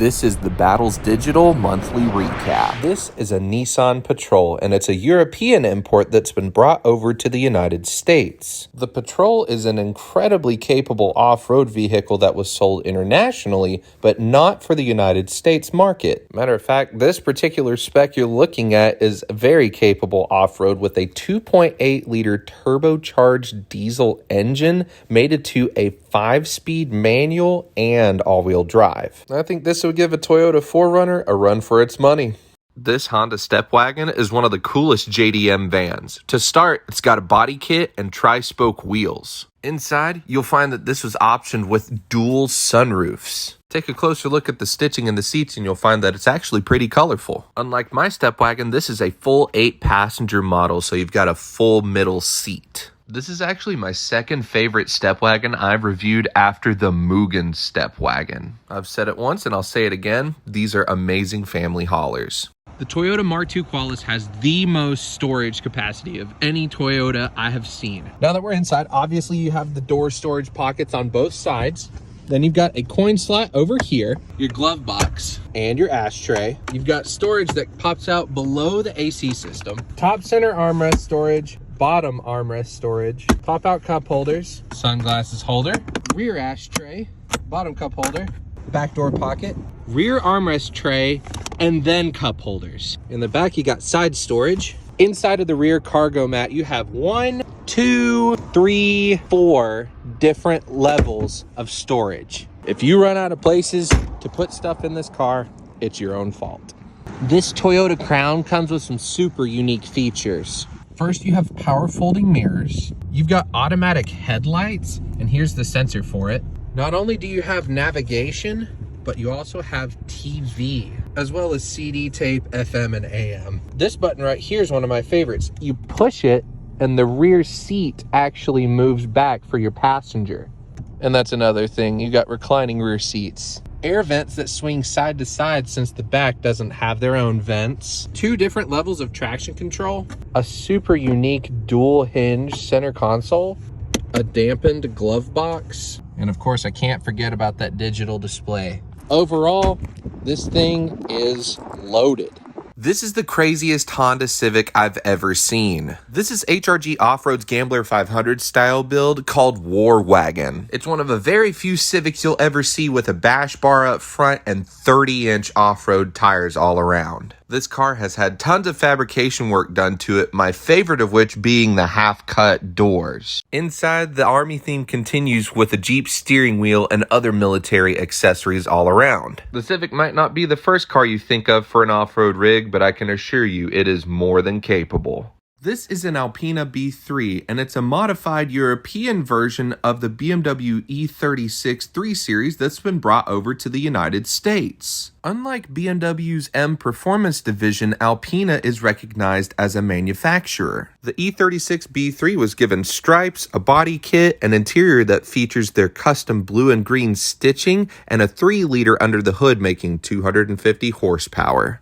This is the Battles Digital Monthly Recap. This is a Nissan Patrol, and it's a European import that's been brought over to the United States. The Patrol is an incredibly capable off-road vehicle that was sold internationally, but not for the United States market. Matter of fact, this particular spec you're looking at is very capable off-road with a 2.8-liter turbocharged diesel engine mated to a 5-speed manual and all-wheel drive. I think this would give a Toyota 4Runner a run for its money. This Honda Stepwagon is one of the coolest JDM vans. To start, it's got a body kit and tri-spoke wheels. Inside, you'll find that this was optioned with dual sunroofs. Take a closer look at the stitching in the seats and you'll find that it's actually pretty colorful. Unlike my Stepwagon, this is a full 8-passenger model, so you've got a full middle seat. This is actually my second favorite Stepwagon I've reviewed after the Mugen Stepwagon. I've said it once and I'll say it again, these are amazing family haulers. The Toyota Mark II Qualis has the most storage capacity of any Toyota I have seen. Now that we're inside, obviously you have the door storage pockets on both sides. Then you've got a coin slot over here, your glove box, and your ashtray. You've got storage that pops out below the AC system. Top center armrest storage, bottom armrest storage, pop-out cup holders, sunglasses holder, rear ashtray, bottom cup holder, back door pocket, rear armrest tray, and then cup holders. In the back, you got side storage. Inside of the rear cargo mat, you have 1, 2, 3, 4 different levels of storage. If you run out of places to put stuff in this car, it's your own fault. This Toyota Crown comes with some super unique features. First, you have power folding mirrors. You've got automatic headlights, and here's the sensor for it. Not only do you have navigation, but you also have TV, as well as CD tape, FM, and AM. This button right here is one of my favorites. You push it, and the rear seat actually moves back for your passenger. And that's another thing, you got reclining rear seats. Air vents that swing side to side since the back doesn't have their own vents. 2 different levels of traction control. A super unique dual hinge center console. A dampened glove box. And of course, I can't forget about that digital display. Overall, this thing is loaded. This is the craziest Honda Civic I've ever seen. This is HRG Off-Road's Gambler 500 style build called War Wagon. It's one of a very few Civics you'll ever see with a bash bar up front and 30-inch off-road tires all around. This car has had tons of fabrication work done to it, my favorite of which being the half-cut doors. Inside, the Army theme continues with a Jeep steering wheel and other military accessories all around. The Civic might not be the first car you think of for an off-road rig, but I can assure you it is more than capable. This is an Alpina B3, and it's a modified European version of the BMW E36 3 Series that's been brought over to the United States. Unlike BMW's M Performance division, Alpina is recognized as a manufacturer. The E36 B3 was given stripes, a body kit, an interior that features their custom blue and green stitching, and a 3-liter under the hood making 250 horsepower.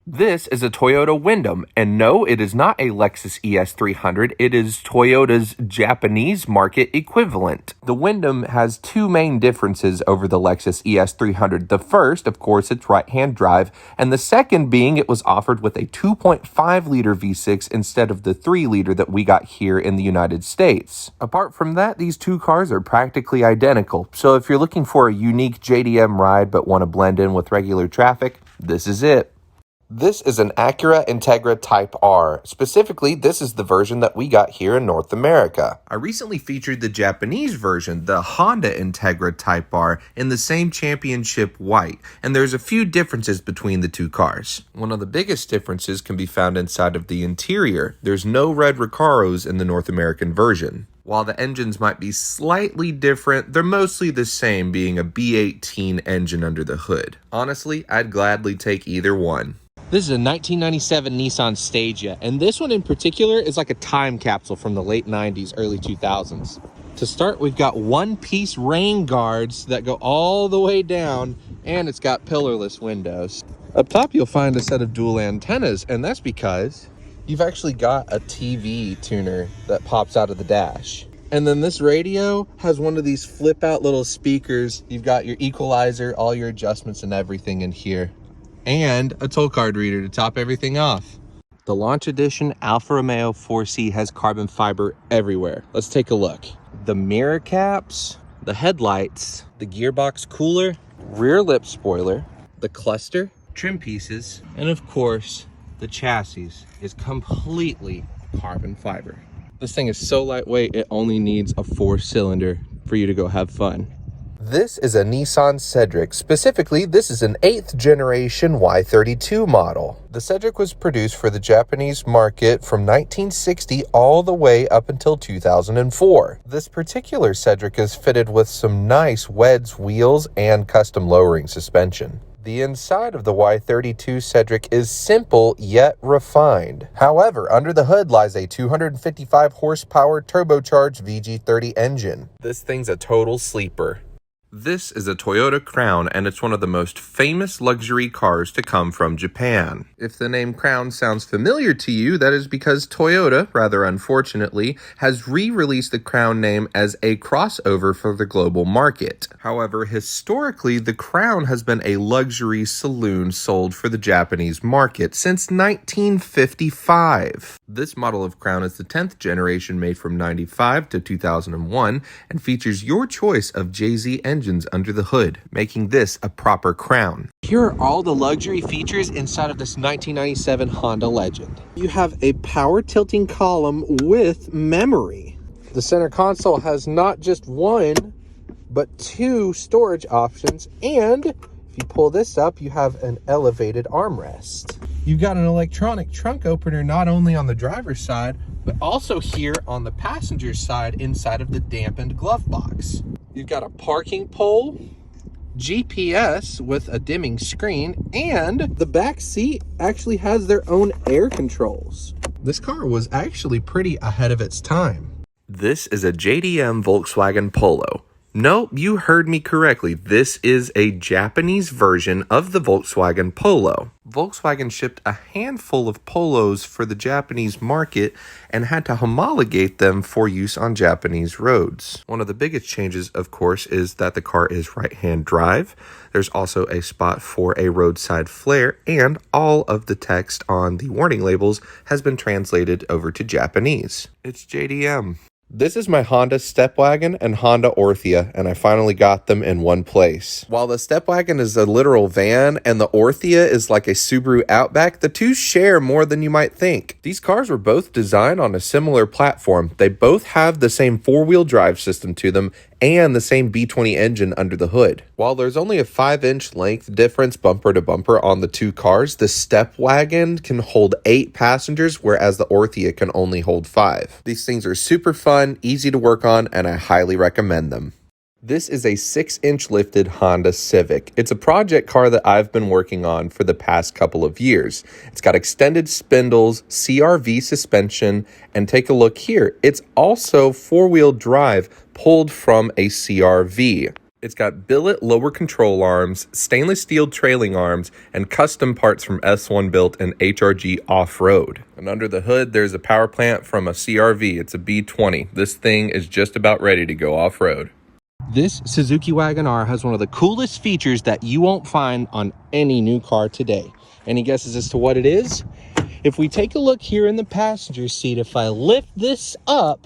This is a Toyota Wyndham, and no, it is not a Lexus ES300, it is Toyota's Japanese market equivalent. The Wyndham has 2 main differences over the Lexus ES300. The first, of course, it's right-hand drive, and the second being it was offered with a 2.5-liter V6 instead of the 3-liter that we got here in the United States. Apart from that, these 2 cars are practically identical, so if you're looking for a unique JDM ride but want to blend in with regular traffic, this is it. This is an Acura Integra Type R. Specifically, this is the version that we got here in North America. I recently featured the Japanese version, the Honda Integra Type R, in the same championship white, and there's a few differences between the 2 cars. One of the biggest differences can be found inside of the interior. There's no red Recaros in the North American version. While the engines might be slightly different, they're mostly the same, being a B18 engine under the hood. Honestly, I'd gladly take either one. This is a 1997 Nissan Stagea, and this one in particular is like a time capsule from the late 90s, early 2000s. To start, we've got 1-piece rain guards that go all the way down, and it's got pillarless windows. Up top, you'll find a set of dual antennas, and that's because you've actually got a TV tuner that pops out of the dash. And then this radio has one of these flip out little speakers. You've got your equalizer, all your adjustments and everything in here, and a toll card reader to top everything off. The Launch Edition Alfa Romeo 4C has carbon fiber everywhere. Let's take a look. The mirror caps, the headlights, the gearbox cooler, rear lip spoiler, the cluster, trim pieces, and of course, the chassis is completely carbon fiber. This thing is so lightweight, it only needs a 4-cylinder for you to go have fun. This is a Nissan Cedric. Specifically, this is an 8th generation Y32 model. The Cedric was produced for the Japanese market from 1960 all the way up until 2004. This particular Cedric is fitted with some nice WEDS wheels and custom lowering suspension. The inside of the Y32 Cedric is simple yet refined. However, under the hood lies a 255 horsepower turbocharged VG30 engine. This thing's a total sleeper. This is a Toyota Crown, and it's one of the most famous luxury cars to come from Japan. If the name Crown sounds familiar to you, that is because Toyota, rather unfortunately, has re-released the Crown name as a crossover for the global market. However, historically, the Crown has been a luxury saloon sold for the Japanese market since 1955. This model of Crown is the 10th generation made from 95 to 2001 and features your choice of JZ engines under the hood, making this a proper Crown. Here are all the luxury features inside of this 1997 Honda Legend. You have a power tilting column with memory. The center console has not just one, but 2 storage options, and if you pull this up, you have an elevated armrest. You've got an electronic trunk opener not only on the driver's side, but also here on the passenger side inside of the dampened glove box. You've got a parking pole, GPS with a dimming screen, and the back seat actually has their own air controls. This car was actually pretty ahead of its time. This is a JDM Volkswagen Polo. No, you heard me correctly. This is a Japanese version of the Volkswagen Polo. Volkswagen shipped a handful of Polos for the Japanese market and had to homologate them for use on Japanese roads. One of the biggest changes, of course, is that the car is right-hand drive. There's also a spot for a roadside flare, and all of the text on the warning labels has been translated over to Japanese. It's JDM. This is my Honda Stepwagon and Honda Orthia, and I finally got them in one place. While the Stepwagon is a literal van and the Orthia is like a Subaru Outback, the two share more than you might think. These cars were both designed on a similar platform. They both have the same four-wheel drive system to them and the same B20 engine under the hood. While there's only a 5-inch length difference bumper to bumper on the two cars, the Stepwagon can hold 8 passengers, whereas the Orthia can only hold 5. These things are super fun, easy to work on, and I highly recommend them. This is a 6-inch lifted Honda Civic. It's a project car that I've been working on for the past couple of years. It's got extended spindles, CRV suspension, and take a look here. It's also 4-wheel drive pulled from a CRV. It's got billet lower control arms, stainless steel trailing arms, and custom parts from S1 Built and HRG Off-Road. And under the hood, there's a power plant from a CRV. It's a B20. This thing is just about ready to go off-road. This Suzuki Wagon-R has one of the coolest features that you won't find on any new car today. Any guesses as to what it is? If we take a look here in the passenger seat, if I lift this up,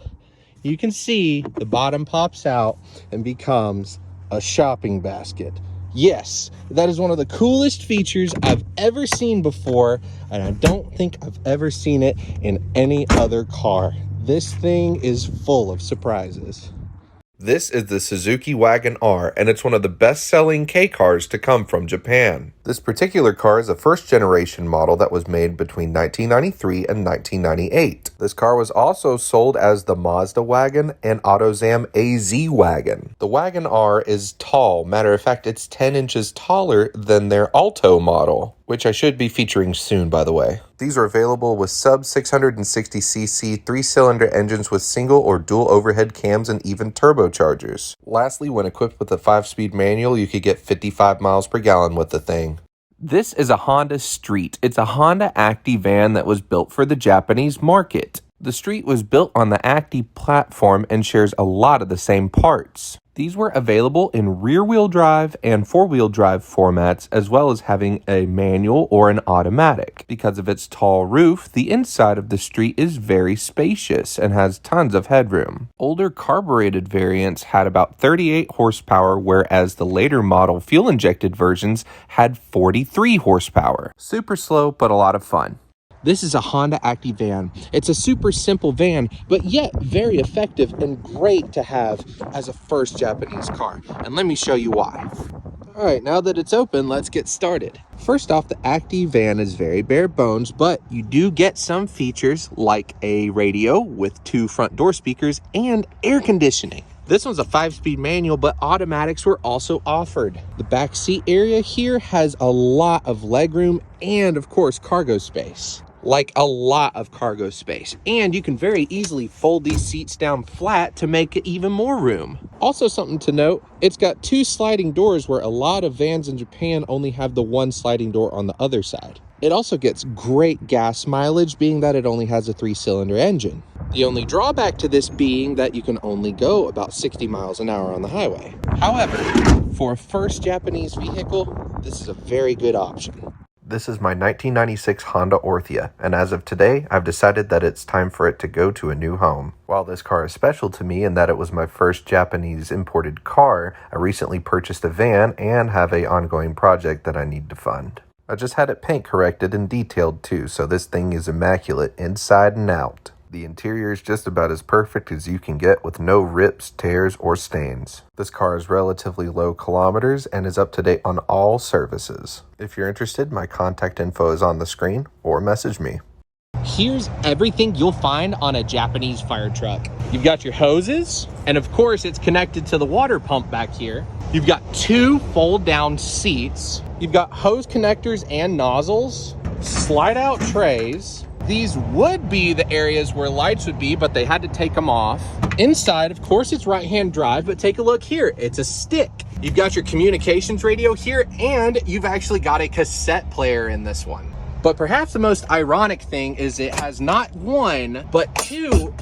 you can see the bottom pops out and becomes a shopping basket. Yes, that is one of the coolest features I've ever seen before, and I don't think I've ever seen it in any other car. This thing is full of surprises. This is the Suzuki Wagon-R, and it's one of the best-selling K cars to come from Japan. This particular car is a first-generation model that was made between 1993 and 1998. This car was also sold as the Mazda Wagon and AutoZam AZ Wagon. The Wagon-R is tall. Matter of fact, it's 10 inches taller than their Alto model, which I should be featuring soon, by the way. These are available with sub 660cc 3-cylinder engines with single or dual overhead cams and even turbochargers. Lastly, when equipped with a 5-speed manual, you could get 55 miles per gallon with the thing. This is a Honda Street. It's a Honda Acti van that was built for the Japanese market. The Street was built on the Acti platform and shares a lot of the same parts. These were available in rear-wheel drive and four-wheel drive formats, as well as having a manual or an automatic. Because of its tall roof, the inside of the Street is very spacious and has tons of headroom. Older carbureted variants had about 38 horsepower, whereas the later model fuel-injected versions had 43 horsepower. Super slow, but a lot of fun. This is a Honda Acti van. It's a super simple van, but yet very effective and great to have as a first Japanese car. And let me show you why. All right, now that it's open, let's get started. First off, the Acti van is very bare bones, but you do get some features like a radio with 2 front door speakers and air conditioning. This one's a 5-speed manual, but automatics were also offered. The back seat area here has a lot of legroom and, of course, cargo space. Like a lot of cargo space. And you can very easily fold these seats down flat to make it even more room. Also something to note, it's got 2 sliding doors where a lot of vans in Japan only have the 1 sliding door on the other side. It also gets great gas mileage, being that it only has a 3-cylinder engine. The only drawback to this being that you can only go about 60 miles an hour on the highway. However, for a first Japanese vehicle, this is a very good option. This is my 1996 Honda Orthia, and as of today, I've decided that it's time for it to go to a new home. While this car is special to me in that it was my first Japanese imported car, I recently purchased a van and have an ongoing project that I need to fund. I just had it paint corrected and detailed too, so this thing is immaculate inside and out. The interior is just about as perfect as you can get with no rips, tears, or stains. This car is relatively low kilometers and is up to date on all services. If you're interested, my contact info is on the screen or message me. Here's everything you'll find on a Japanese fire truck. You've got your hoses, and of course it's connected to the water pump back here. You've got 2 fold-down seats. You've got hose connectors and nozzles, slide-out trays. These would be the areas where lights would be, but they had to take them off. Inside, of course, it's right-hand drive, but take a look here. It's a stick. You've got your communications radio here, and you've actually got a cassette player in this one. But perhaps the most ironic thing is it has not 1, but 2,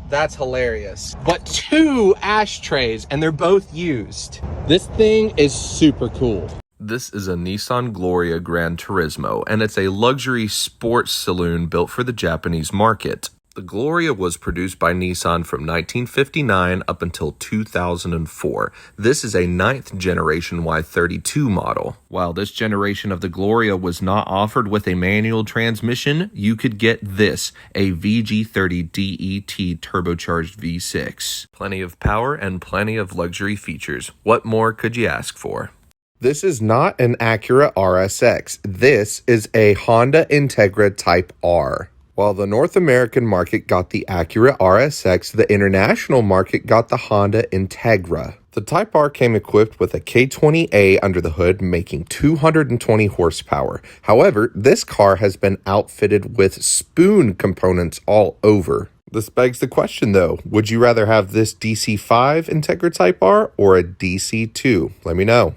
that's hilarious, but 2 ashtrays, and they're both used. This thing is super cool. This is a Nissan Gloria Gran Turismo, and it's a luxury sports saloon built for the Japanese market. The Gloria was produced by Nissan from 1959 up until 2004. This is a 9th generation Y32 model. While this generation of the Gloria was not offered with a manual transmission, you could get this, a VG30 DET turbocharged V6. Plenty of power and plenty of luxury features. What more could you ask for? This is not an Acura RSX. This is a Honda Integra Type R. While the North American market got the Acura RSX, the international market got the Honda Integra. The Type R came equipped with a K20A under the hood, making 220 horsepower. However, this car has been outfitted with spoon components all over. This begs the question though, would you rather have this DC5 Integra Type R or a DC2? Let me know.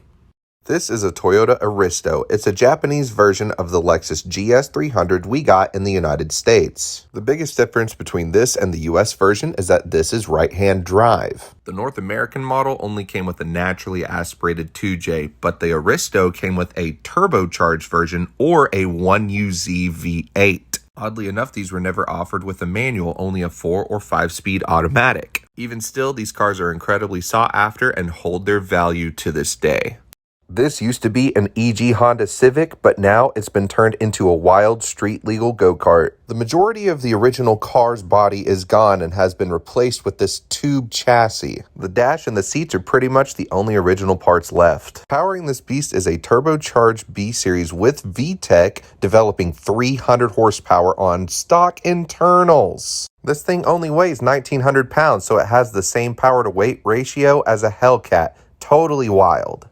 This is a Toyota Aristo. It's a Japanese version of the Lexus GS300 we got in the United States. The biggest difference between this and the US version is that this is right-hand drive. The North American model only came with a naturally aspirated 2J, but the Aristo came with a turbocharged version or a 1UZ V8. Oddly enough, these were never offered with a manual, only a 4 or 5-speed automatic. Even still, these cars are incredibly sought after and hold their value to this day. This used to be an EG Honda Civic, but now it's been turned into a wild street legal go-kart. The majority of the original car's body is gone and has been replaced with this tube chassis. The dash and the seats are pretty much the only original parts left. Powering this beast is a turbocharged B-Series with VTEC, developing 300 horsepower on stock internals. This thing only weighs 1,900 pounds, so it has the same power to weight ratio as a Hellcat. Totally wild.